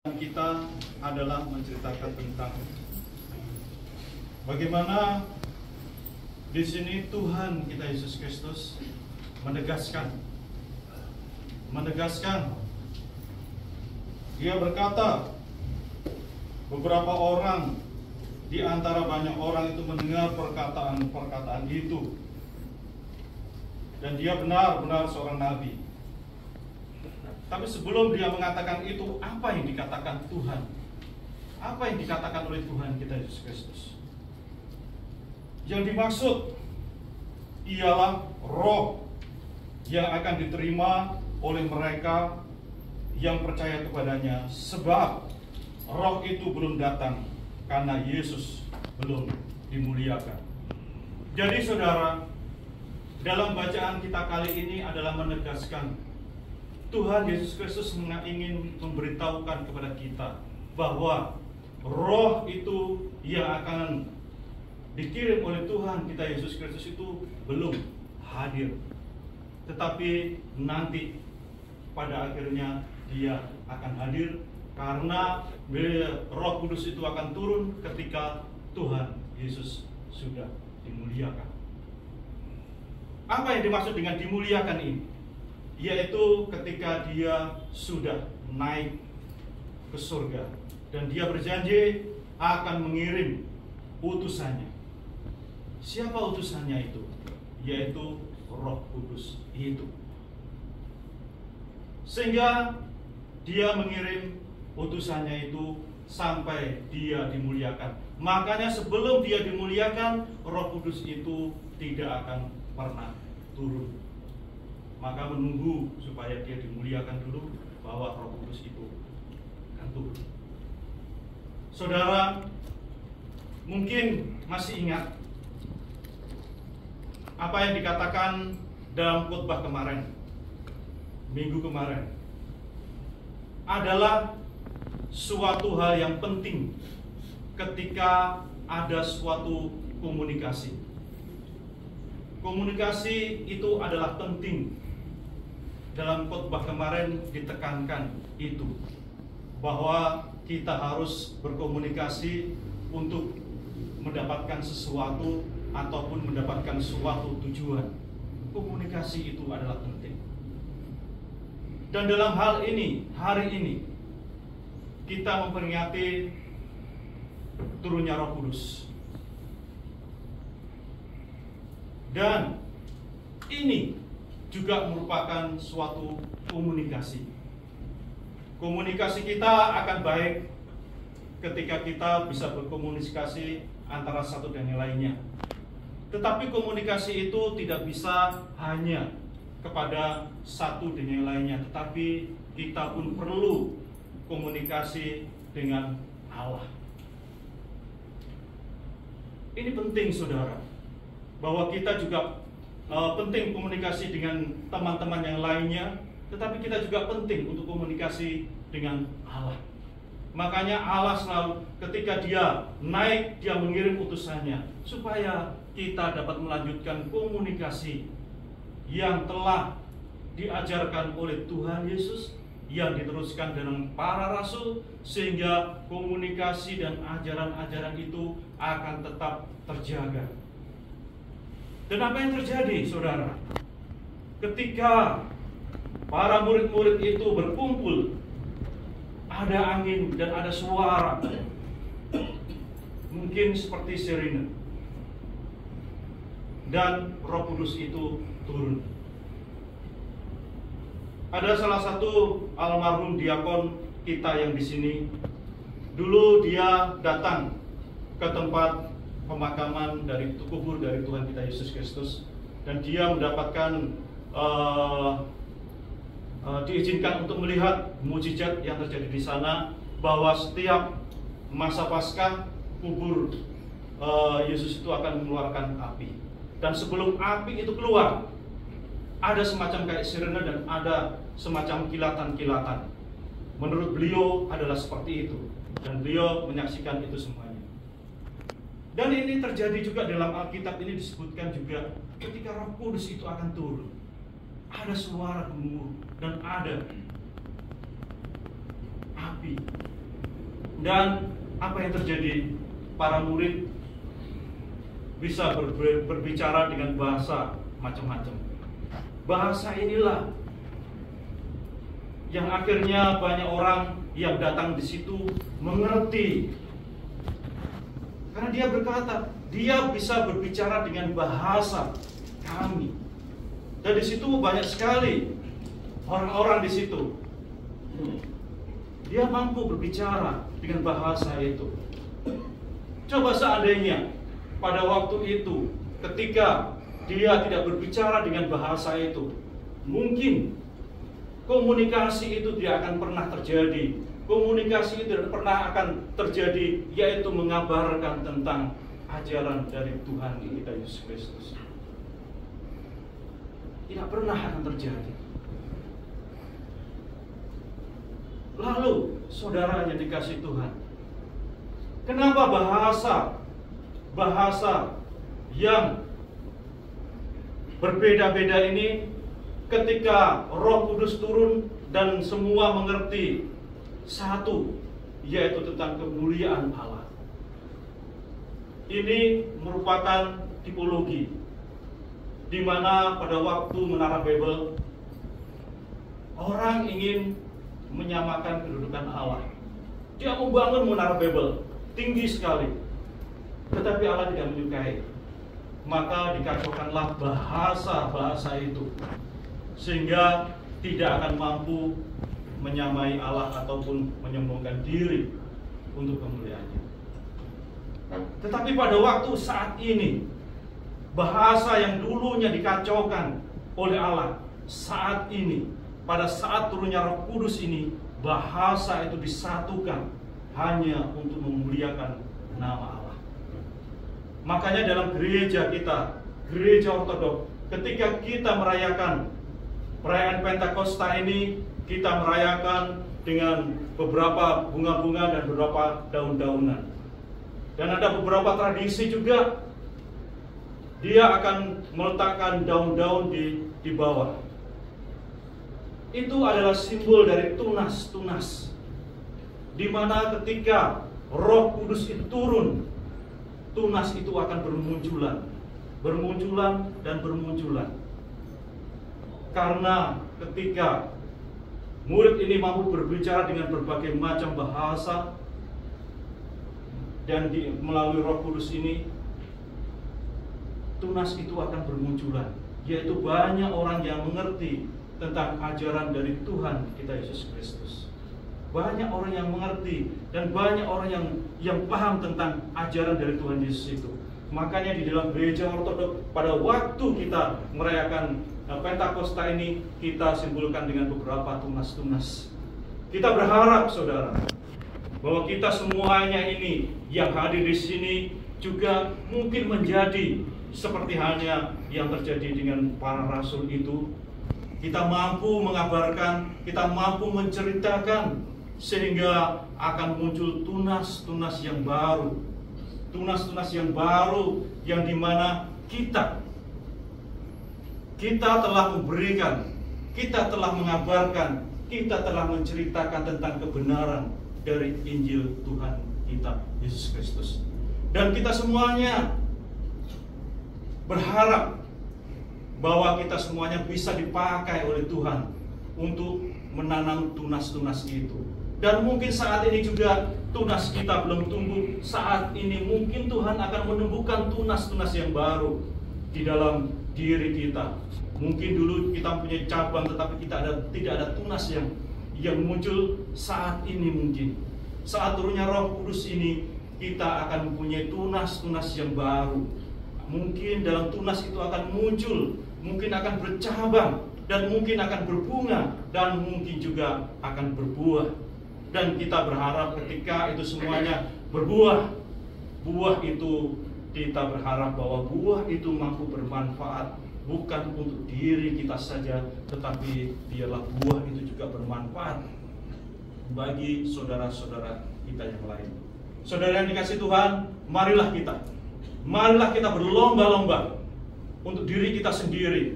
Kita adalah menceritakan tentang bagaimana di sini Tuhan kita Yesus Kristus menegaskan. Dia berkata, beberapa orang di antara banyak orang itu mendengar perkataan-perkataan itu, dan dia benar-benar seorang nabi. Tapi sebelum dia mengatakan itu, apa yang dikatakan Tuhan? Apa yang dikatakan oleh Tuhan kita Yesus Kristus? Yang dimaksud ialah roh yang akan diterima oleh mereka yang percaya kepadanya, sebab roh itu belum datang karena Yesus belum dimuliakan. Jadi saudara, dalam bacaan kita kali ini adalah menegaskan Tuhan Yesus Kristus ingin memberitahukan kepada kita bahwa roh itu yang akan dikirim oleh Tuhan kita Yesus Kristus itu belum hadir, tetapi nanti pada akhirnya dia akan hadir karena Roh Kudus itu akan turun ketika Tuhan Yesus sudah dimuliakan. Apa yang dimaksud dengan dimuliakan ini? Yaitu ketika dia sudah naik ke surga dan dia berjanji akan mengirim utusannya. Siapa utusannya itu? Yaitu Roh Kudus itu. Sehingga dia mengirim utusannya itu sampai dia dimuliakan. Makanya sebelum dia dimuliakan, Roh Kudus itu tidak akan pernah turun. Maka menunggu supaya dia dimuliakan dulu, bahwa Roh Kudus itu akan turun. Saudara, mungkin masih ingat apa yang dikatakan dalam khotbah kemarin, minggu kemarin, adalah suatu hal yang penting ketika ada suatu komunikasi. Komunikasi itu adalah penting. Dalam khotbah kemarin ditekankan itu, bahwa kita harus berkomunikasi untuk mendapatkan sesuatu ataupun mendapatkan suatu tujuan. Komunikasi itu adalah penting. Dan dalam hal ini, hari ini, kita memperingati turunnya Roh Kudus. Dan ini juga merupakan suatu komunikasi. Komunikasi kita akan baik ketika kita bisa berkomunikasi antara satu dan yang lainnya. Tetapi komunikasi itu tidak bisa hanya kepada satu dan yang lainnya, tetapi kita pun perlu komunikasi dengan Allah. Ini penting saudara, bahwa kita juga penting komunikasi dengan teman-teman yang lainnya, tetapi kita juga penting untuk komunikasi dengan Allah. Makanya Allah selalu ketika dia naik, dia mengirim utusannya supaya kita dapat melanjutkan komunikasi yang telah diajarkan oleh Tuhan Yesus, yang diteruskan dengan para rasul, sehingga komunikasi dan ajaran-ajaran itu akan tetap terjaga. Dan apa yang terjadi, saudara? Ketika para murid-murid itu berkumpul, ada angin dan ada suara, mungkin seperti sirine, dan Roh Kudus itu turun. Ada salah satu almarhum diakon kita yang di sini. Dulu dia datang ke tempat pemakaman dari kubur dari Tuhan kita Yesus Kristus, dan dia mendapatkan diizinkan untuk melihat mukjizat yang terjadi di sana, bahwa setiap masa Paskah kubur Yesus itu akan mengeluarkan api, dan sebelum api itu keluar ada semacam kayak sirene dan ada semacam kilatan-kilatan. Menurut beliau adalah seperti itu, dan beliau menyaksikan itu semuanya. Dan ini terjadi juga dalam Alkitab. Ini disebutkan juga ketika Roh Kudus itu akan turun, ada suara gemuruh dan ada api Dan apa yang terjadi? Para murid bisa berbicara dengan bahasa macam-macam. Bahasa inilah yang akhirnya banyak orang yang datang di situ mengerti. Karena dia berkata, dia bisa berbicara dengan bahasa kami. Dan di situ banyak sekali orang-orang di situ. Dia mampu berbicara dengan bahasa itu. Coba seandainya pada waktu itu, ketika dia tidak berbicara dengan bahasa itu, mungkin komunikasi itu tidak akan pernah terjadi. Komunikasi itu tidak pernah akan terjadi, yaitu mengabarkan tentang ajaran dari Tuhan kita Yesus Kristus. Tidak pernah akan terjadi. Lalu, saudara yang dikasih Tuhan, kenapa bahasa yang berbeda-beda ini ketika Roh Kudus turun dan semua mengerti satu, yaitu tentang kemuliaan Allah? Ini merupakan tipologi di mana pada waktu Menara Babel orang ingin menyamakan kedudukan Allah. Dia membangun Menara Babel tinggi sekali, tetapi Allah tidak menyukai. Maka dikacaukanlah bahasa itu, sehingga tidak akan mampu menyamai Allah ataupun menyombongkan diri untuk kemuliaannya. Tetapi pada waktu saat ini, bahasa yang dulunya dikacaukan oleh Allah, saat ini, pada saat turunnya Roh Kudus ini, bahasa itu disatukan hanya untuk memuliakan nama Allah. Makanya dalam gereja kita, gereja Ortodoks, ketika kita merayakan perayaan Pentakosta ini, kita merayakan dengan beberapa bunga-bunga dan beberapa daun-daunan. Dan ada beberapa tradisi juga, dia akan meletakkan daun-daun di bawah. Itu adalah simbol dari tunas-tunas, di mana ketika Roh Kudus itu turun, tunas itu akan bermunculan dan bermunculan. Karena ketika murid ini mampu berbicara dengan berbagai macam bahasa, dan melalui Roh Kudus ini, tunas itu akan bermunculan, yaitu banyak orang yang mengerti tentang ajaran dari Tuhan kita Yesus Kristus. Banyak orang yang mengerti dan banyak orang yang paham tentang ajaran dari Tuhan Yesus itu. Makanya di dalam gereja Ortodoks, pada waktu kita merayakan Pentakosta ini, kita simpulkan dengan beberapa tunas-tunas. Kita berharap, saudara, bahwa kita semuanya ini yang hadir di sini juga mungkin menjadi seperti halnya yang terjadi dengan para rasul itu. Kita mampu mengabarkan, kita mampu menceritakan, sehingga akan muncul tunas-tunas yang baru. Tunas-tunas yang baru yang dimana kita telah memberikan, kita telah mengabarkan, kita telah menceritakan tentang kebenaran dari Injil Tuhan kita Yesus Kristus. Dan kita semuanya berharap bahwa kita semuanya bisa dipakai oleh Tuhan untuk menanam tunas-tunas itu. Dan mungkin saat ini juga tunas kita belum tumbuh. Saat ini mungkin Tuhan akan menumbuhkan tunas-tunas yang baru di dalam diri kita. Mungkin dulu kita punya cabang, tetapi tidak ada tunas yang muncul. Saat ini mungkin saat turunnya Roh Kudus ini, kita akan mempunyai tunas-tunas yang baru. Mungkin dalam tunas itu akan muncul, mungkin akan bercabang, dan mungkin akan berbunga, dan mungkin juga akan berbuah. Dan kita berharap ketika itu semuanya berbuah, buah itu kita berharap bahwa buah itu mampu bermanfaat, bukan untuk diri kita saja, tetapi biarlah buah itu juga bermanfaat bagi saudara-saudara kita yang lain. Saudara yang dikasih Tuhan, marilah kita berlomba-lomba untuk diri kita sendiri,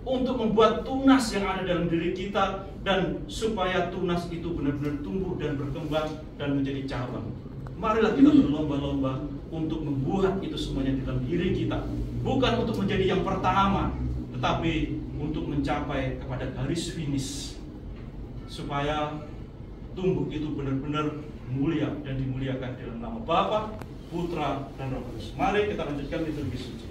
untuk membuat tunas yang ada dalam diri kita, dan supaya tunas itu benar-benar tumbuh dan berkembang dan menjadi cabang. Marilah kita berlomba-lomba untuk membuat itu semuanya di dalam diri kita, bukan untuk menjadi yang pertama, tetapi untuk mencapai kepada garis finish, supaya tumbuh itu benar-benar mulia dan dimuliakan dalam nama Bapa, Putra, dan Roh Kudus. Mari kita lanjutkan liturgi suci.